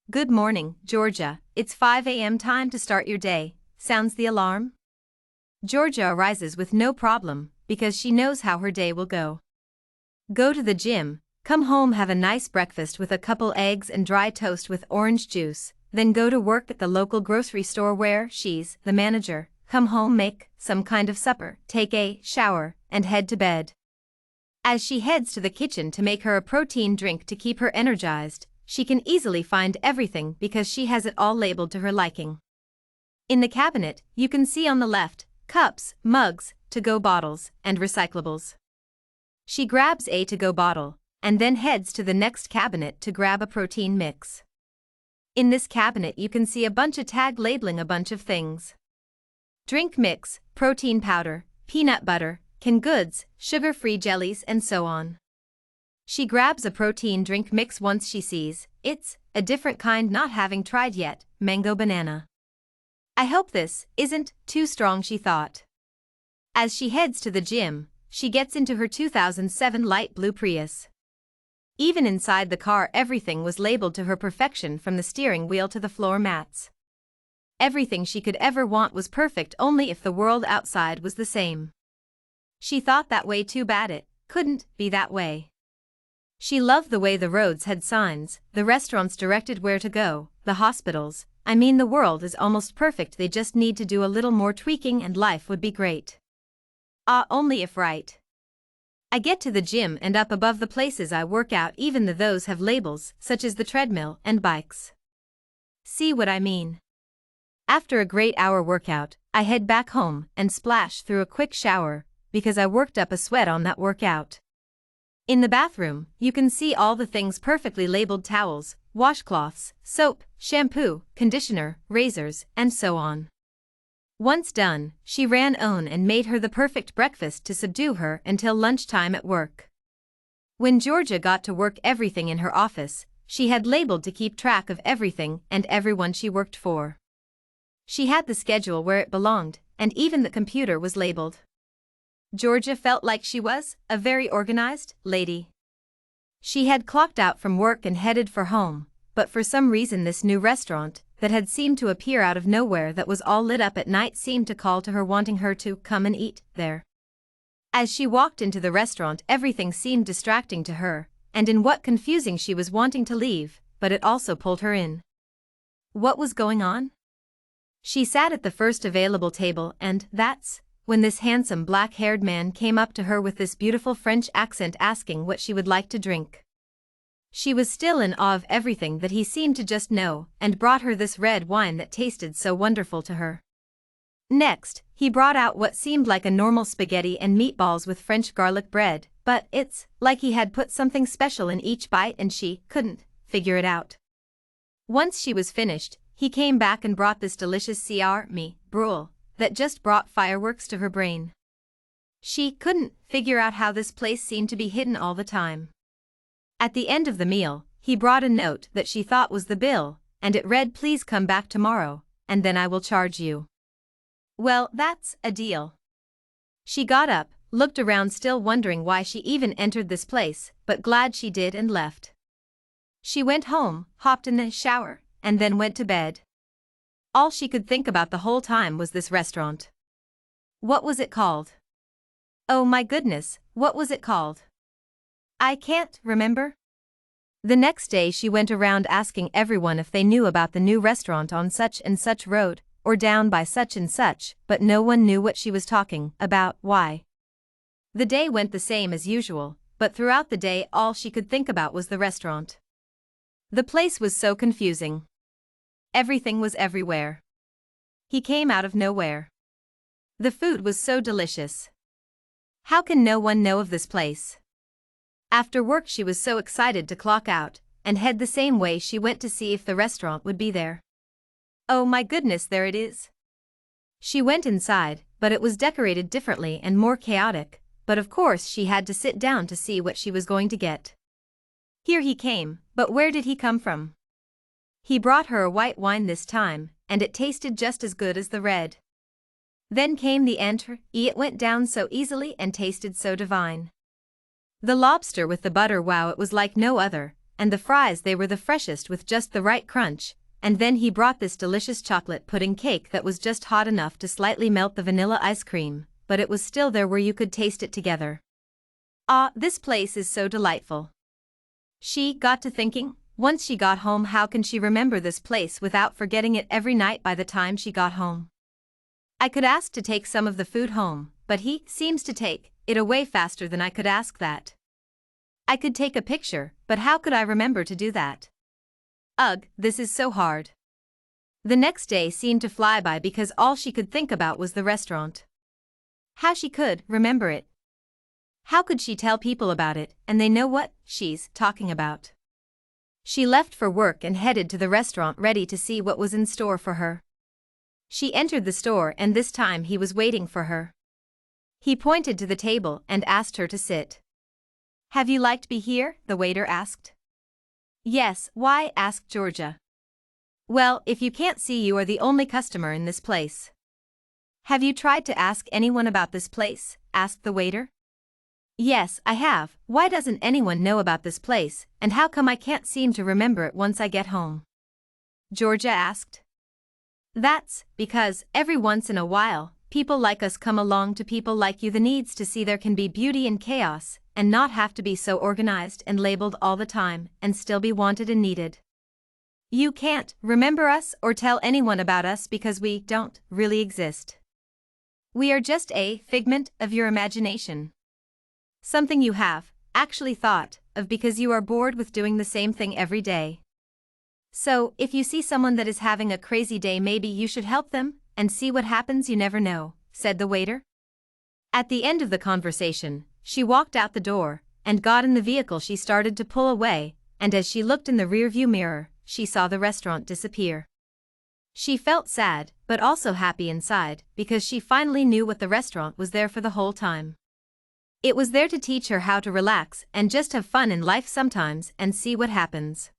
Good morning, Georgia. It's 5 a.m. time to start your day, sounds the alarm. Georgia arises with no problem, because she knows how her day will go. Go to the gym, come home, have a nice breakfast with a couple eggs and dry toast with orange juice, then go to work at the local grocery store where she's the manager, come home, make some kind of supper, take a shower, and head to bed. As she heads to the kitchen to make her a protein drink to keep her energized, she can easily find everything because she has it all labeled to her liking. In the cabinet, you can see on the left, cups, mugs, to-go bottles, and recyclables. She grabs a to-go bottle, and then heads to the next cabinet to grab a protein mix. In this cabinet you can see a bunch of tag labeling a bunch of things. Drink mix, protein powder, peanut butter, canned goods, sugar-free jellies, and so on. She grabs a protein drink mix once she sees it's a different kind, not having tried yet, mango banana. I hope this isn't too strong, she thought. As she heads to the gym, she gets into her 2007 light blue Prius. Even inside the car everything was labeled to her perfection, from the steering wheel to the floor mats. Everything she could ever want was perfect, only if the world outside was the same. She thought that way, too bad it couldn't be that way. She loved the way the roads had signs, the restaurants directed where to go, the hospitals. The world is almost perfect, they just need to do a little more tweaking and life would be great. Only if right. I get to the gym and up above the places I work out, even those have labels, such as the treadmill and bikes. See what I mean? After a great hour workout, I head back home and splash through a quick shower, because I worked up a sweat on that workout. In the bathroom, you can see all the things perfectly labeled: towels, washcloths, soap, shampoo, conditioner, razors, and so on. Once done, she ran on and made her the perfect breakfast to subdue her until lunchtime at work. When Georgia got to work, everything in her office, she had labeled to keep track of everything and everyone she worked for. She had the schedule where it belonged, and even the computer was labeled. Georgia felt like she was a very organized lady. She had clocked out from work and headed for home, but for some reason this new restaurant, that had seemed to appear out of nowhere, that was all lit up at night, seemed to call to her, wanting her to come and eat there. As she walked into the restaurant, everything seemed distracting to her, and in what confusing she was wanting to leave, but it also pulled her in. What was going on? She sat at the first available table, and that's when this handsome black-haired man came up to her with this beautiful French accent, asking what she would like to drink. She was still in awe of everything that he seemed to just know, and brought her this red wine that tasted so wonderful to her. Next, he brought out what seemed like a normal spaghetti and meatballs with French garlic bread, but it's like he had put something special in each bite and she couldn't figure it out. Once she was finished, he came back and brought this delicious brule that just brought fireworks to her brain. She couldn't figure out how this place seemed to be hidden all the time. At the end of the meal, he brought a note that she thought was the bill, and it read, "Please come back tomorrow, and then I will charge you." Well, that's a deal. She got up, looked around, still wondering why she even entered this place, but glad she did, and left. She went home, hopped in the shower, and then went to bed. All she could think about the whole time was this restaurant. What was it called? Oh my goodness, what was it called? I can't remember. The next day she went around asking everyone if they knew about the new restaurant on such and such road, or down by such and such, but no one knew what she was talking about. Why? The day went the same as usual, but throughout the day all she could think about was the restaurant. The place was so confusing. Everything was everywhere. He came out of nowhere. The food was so delicious. How can no one know of this place? After work she was so excited to clock out, and head the same way she went to see if the restaurant would be there. Oh my goodness, there it is. She went inside, but it was decorated differently and more chaotic, but of course she had to sit down to see what she was going to get. Here he came, but where did he come from? He brought her a white wine this time, and it tasted just as good as the red. Then came the entree, it went down so easily and tasted so divine. The lobster with the butter, wow, it was like no other, and the fries they were the freshest with just the right crunch, and then he brought this delicious chocolate pudding cake that was just hot enough to slightly melt the vanilla ice cream, but it was still there where you could taste it together. Ah, this place is so delightful. She got to thinking, once she got home, how can she remember this place without forgetting it every night by the time she got home? I could ask to take some of the food home, but he seems to take it away faster than I could ask that. I could take a picture, but how could I remember to do that? Ugh, this is so hard. The next day seemed to fly by because all she could think about was the restaurant. How she could remember it. How could she tell people about it and they know what she's talking about? She left for work and headed to the restaurant ready to see what was in store for her. She entered the store and this time he was waiting for her. He pointed to the table and asked her to sit. "Have you liked me here?" the waiter asked. "Yes, why?" asked Georgia. "Well, if you can't see, you are the only customer in this place." "Have you tried to ask anyone about this place?" asked the waiter. "Yes, I have. Why doesn't anyone know about this place, and how come I can't seem to remember it once I get home?" Georgia asked. "That's because, every once in a while, people like us come along to people like you the needs to see there can be beauty in chaos, and not have to be so organized and labeled all the time, and still be wanted and needed. You can't remember us or tell anyone about us because we don't really exist. We are just a figment of your imagination. Something you have actually thought of because you are bored with doing the same thing every day. So, if you see someone that is having a crazy day, maybe you should help them and see what happens. You never know," said the waiter. At the end of the conversation, she walked out the door and got in the vehicle. She started to pull away, and as she looked in the rearview mirror, she saw the restaurant disappear. She felt sad, but also happy inside, because she finally knew what the restaurant was there for the whole time. It was there to teach her how to relax and just have fun in life sometimes and see what happens.